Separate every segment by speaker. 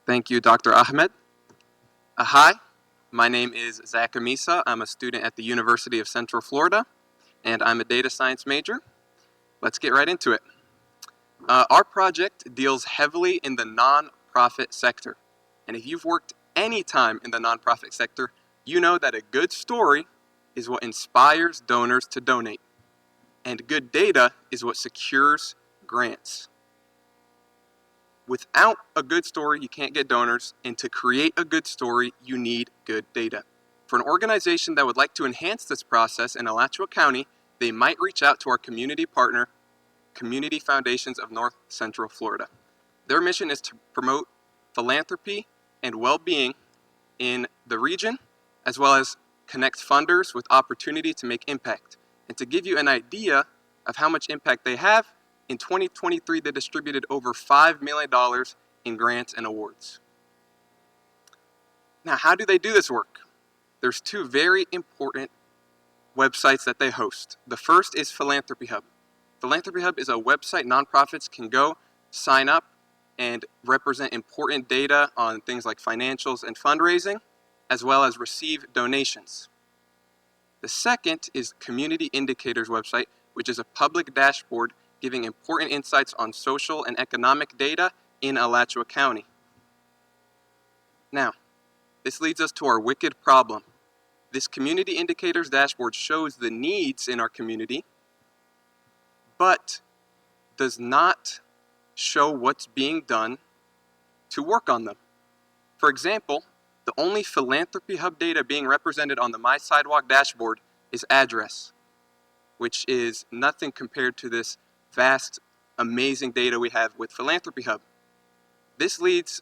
Speaker 1: Thank you, Dr. Ahmed. Hi, my name is Zach Amisa. I'm a student at the University of Central Florida, and I'm a data science major. Let's get right into it. Our project deals heavily in the nonprofit sector. And if you've worked any time in the nonprofit sector, you know that a good story is what inspires donors to donate, and good data is what secures grants. Without a good story, you can't get donors, and to create a good story, you need good data. For an organization that would like to enhance this process in Alachua County, they might reach out to our community partner, Community Foundations of North Central Florida. Their mission is to promote philanthropy and well-being in the region, as well as connect funders with opportunity to make impact. And to give you an idea of how much impact they have, in 2023 they distributed over $5 million in grants and awards. Now, how do they do this work? There's two very important websites that they host. The first is Philanthropy Hub. Philanthropy Hub is a website nonprofits can go, sign up, and represent important data on things like financials and fundraising, as well as receive donations. The second is Community Indicators website, which is a public dashboard giving important insights on social and economic data in Alachua County. Now, this leads us to our wicked problem. This Community Indicators dashboard shows the needs in our community, but does not show what's being done to work on them. For example, the only Philanthropy Hub data being represented on the My Sidewalk dashboard is address, which is nothing compared to this vast, amazing data we have with Philanthropy Hub. This leads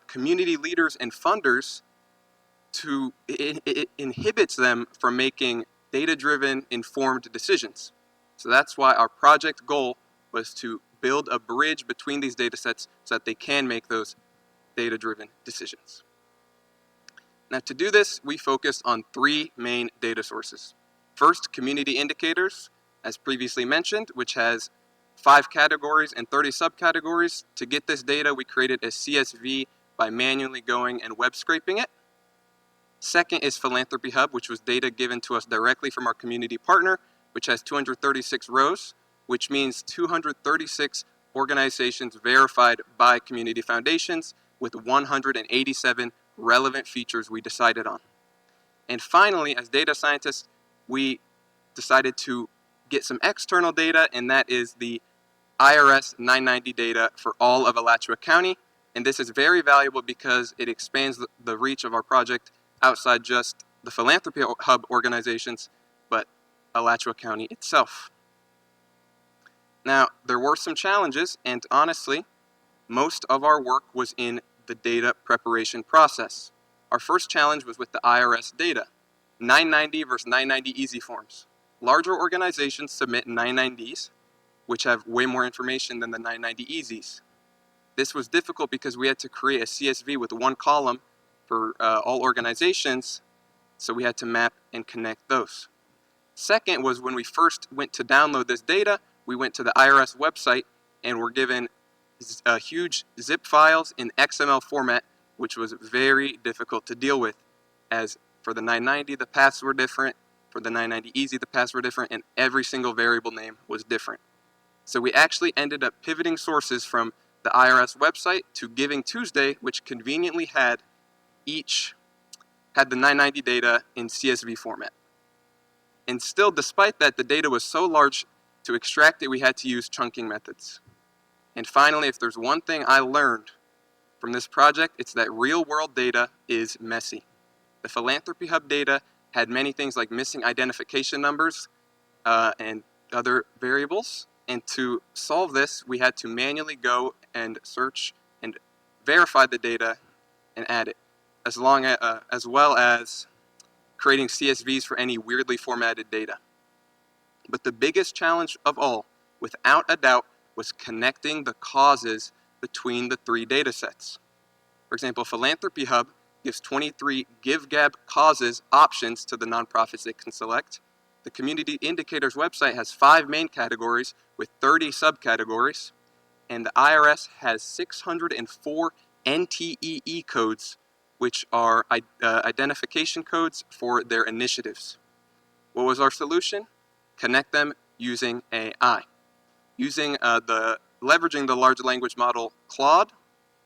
Speaker 1: community leaders and funders to, it inhibits them from making data-driven, informed decisions. So that's why our project goal was to build a bridge between these data sets so that they can make those data-driven decisions. Now, to do this, we focused on three main data sources. First, Community Indicators, as previously mentioned, which has 5 categories and 30 subcategories. To get this data, we created a CSV by manually going and web scraping it. Second is Philanthropy Hub, which was data given to us directly from our community partner, which has 236 rows, which means 236 organizations verified by community foundations with 187 relevant features we decided on. And finally, as data scientists, we decided to get some external data, and that is the IRS 990 data for all of Alachua County. And this is very valuable because it expands the reach of our project outside just the Philanthropy Hub organizations, but Alachua County itself. Now, there were some challenges, and honestly, most of our work was in the data preparation process. Our first challenge was with the IRS data, 990 versus 990 easy forms. Larger organizations submit 990s, which have way more information than the 990 easies. This was difficult because we had to create a CSV with one column for all organizations, so we had to map and connect those. Second was when we first went to download this data, we went to the IRS website and were given huge zip files in XML format, which was very difficult to deal with, as for the 990 the paths were different, for the 990 easy the paths were different, and every single variable name was different. So we actually ended up pivoting sources from the IRS website to Giving Tuesday, which conveniently had the 990 data in CSV format. And still, despite that, the data was so large, to extract it we had to use chunking methods. And finally, if there's one thing I learned from this project, it's that real-world data is messy. The Philanthropy Hub data had many things like missing identification numbers and other variables. And to solve this, we had to manually go and search and verify the data and add it, as well as creating CSVs for any weirdly formatted data. But the biggest challenge of all, without a doubt, was connecting the causes between the three data sets. For example, Philanthropy Hub gives 23 GiveGab causes options to the nonprofits they can select. The Community Indicators website has 5 main categories with 30 subcategories, and the IRS has 604 NTEE codes, which are identification codes for their initiatives. What was our solution? Connect them using AI. Leveraging the large language model Claude,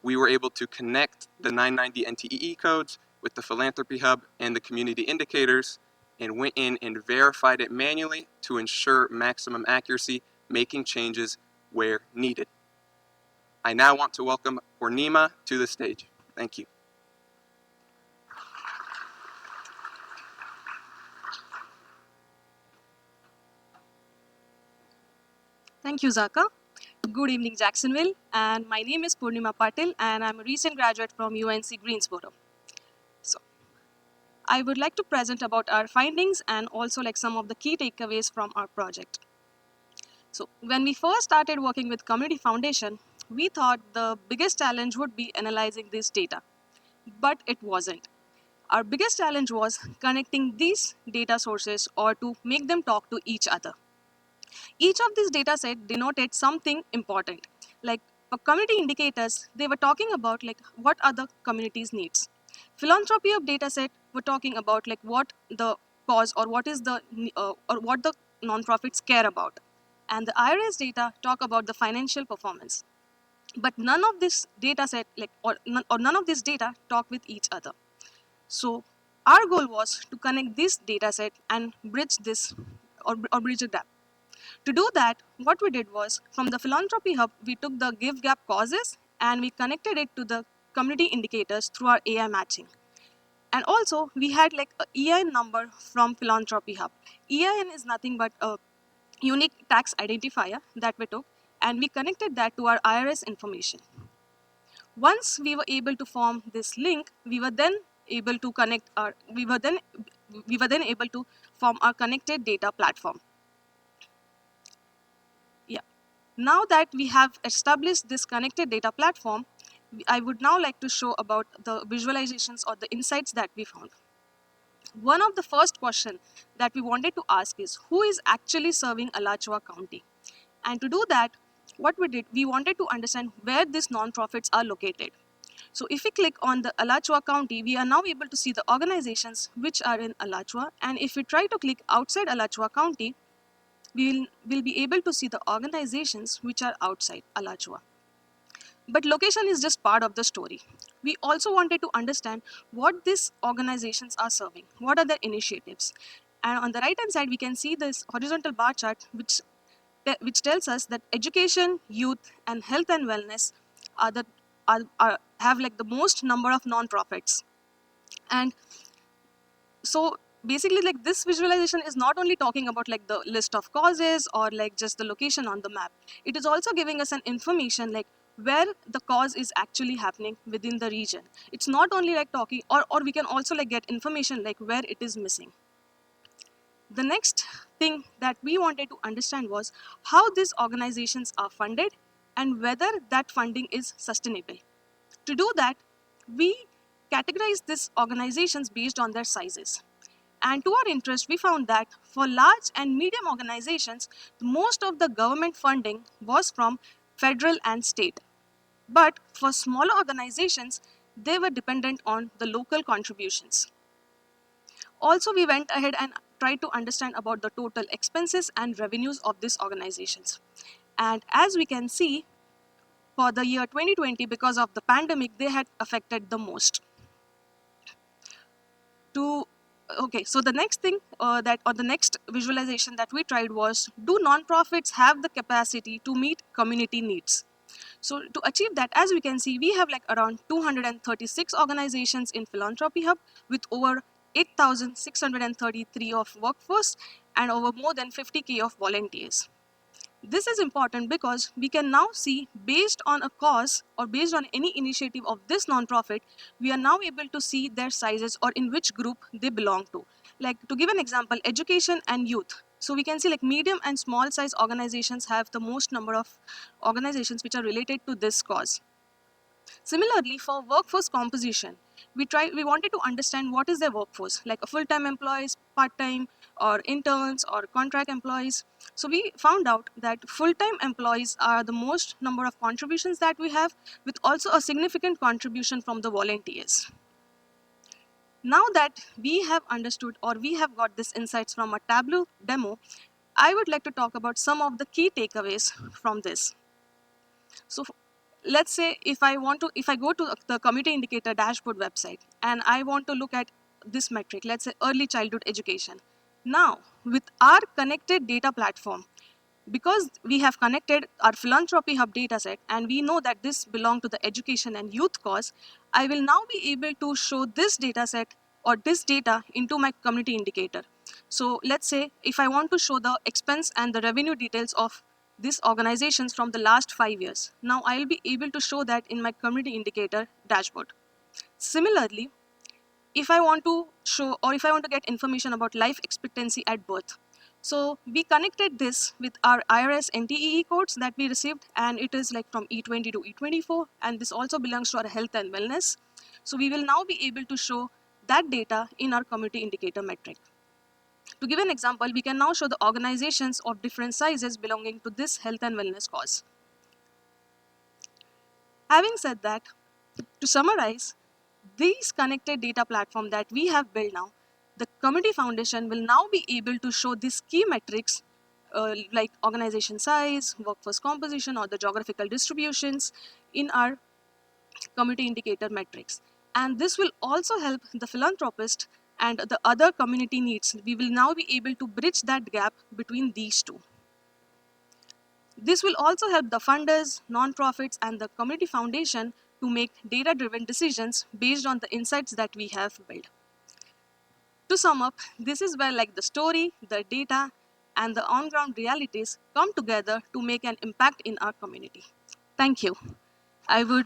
Speaker 1: we were able to connect the 990 NTEE codes with the Philanthropy Hub and the community indicators, and went in and verified it manually to ensure maximum accuracy, making changes where needed. I now want to welcome Purnima to the stage. Thank you.
Speaker 2: Thank you, Zaka. Good evening, Jacksonville. And my name is Purnima Patil, and I'm a recent graduate from UNC Greensboro. So, I would like to present about our findings and also like some of the key takeaways from our project. So, when we first started working with Community Foundation, we thought the biggest challenge would be analyzing this data, but it wasn't. Our biggest challenge was connecting these data sources or to make them talk to each other. Each of these data set denoted something important. Like for community indicators, they were talking about like what are the community's needs. Philanthropy of data set were talking about like what the cause or what is the or what the nonprofits care about. And the IRS data talk about the financial performance. But none of this data set none of this data talk with each other. So our goal was to connect this data set and bridge this or bridge a gap. To do that, what we did was from the Philanthropy Hub, we took the Give Gap causes and we connected it to the community indicators through our AI matching. And also, we had like a EIN number from Philanthropy Hub. EIN is nothing but a unique tax identifier that we took, and we connected that to our IRS information. Once we were able to form this link, we were then able to able to form our connected data platform. Now that we have established this connected data platform, I would now like to show about the visualizations or the insights that we found. One of the first questions that we wanted to ask is, who is actually serving Alachua County? And to do that, what we did, we wanted to understand where these nonprofits are located. So if we click on the Alachua County, we are now able to see the organizations which are in Alachua. And if we try to click outside Alachua County, we'll be able to see the organizations which are outside Alachua. But location is just part of the story. We also wanted to understand what these organizations are serving, what are their initiatives. And on the right hand side, we can see this horizontal bar chart which tells us that education, youth, and health and wellness have like the most number of nonprofits. And so basically like this visualization is not only talking about like the list of causes or like just the location on the map. It is also giving us an information like where the cause is actually happening within the region. It's not only like talking or we can also like get information like where it is missing. The next thing that we wanted to understand was how these organizations are funded and whether that funding is sustainable. To do that, we categorize these organizations based on their sizes. And to our interest, we found that for large and medium organizations, most of the government funding was from federal and state. But for smaller organizations, they were dependent on the local contributions. Also, we went ahead and tried to understand about the total expenses and revenues of these organizations. And as we can see, for the year 2020, because of the pandemic, they had affected the most. Okay, so the next thing the next visualization that we tried was, do nonprofits have the capacity to meet community needs? So to achieve that, as we can see, we have like around 236 organizations in Philanthropy Hub with over 8,633 of workforce and over more than 50K of volunteers. This is important because we can now see, based on a cause or based on any initiative of this nonprofit, we are now able to see their sizes or in which group they belong to. Like to give an example, education and youth. So we can see like medium and small size organizations have the most number of organizations which are related to this cause. Similarly, for workforce composition, we wanted to understand what is their workforce, like a full-time employees, part-time, or interns, or contract employees. So we found out that full-time employees are the most number of contributions that we have, with also a significant contribution from the volunteers. Now that we have understood or we have got this insights from a Tableau demo, I would like to talk about some of the key takeaways from this. So let's say if I go to the community indicator dashboard website and I want to look at this metric, let's say early childhood education. Now, with our connected data platform, because we have connected our philanthropy hub dataset and we know that this belongs to the education and youth cause, I will now be able to show this dataset or this data into my community indicator. So let's say if I want to show the expense and the revenue details of these organizations from the last 5 years, now I'll be able to show that in my community indicator dashboard. Similarly, if I want to show or if I want to get information about life expectancy at birth, so we connected this with our IRS NTEE codes that we received, and it is like from E20 to E24, and this also belongs to our health and wellness. So we will now be able to show that data in our community indicator metric. To give an example, we can now show the organizations of different sizes belonging to this health and wellness cause. Having said that, to summarize, these connected data platform that we have built now, the Community Foundation will now be able to show these key metrics like organization size, workforce composition, or the geographical distributions in our community indicator metrics. And this will also help the philanthropist and the other community needs. We will now be able to bridge that gap between these two. This will also help the funders, nonprofits, and the community foundation to make data-driven decisions based on the insights that we have built. To sum up, this is where like the story, the data, and the on-ground realities come together to make an impact in our community. Thank you. Thank you.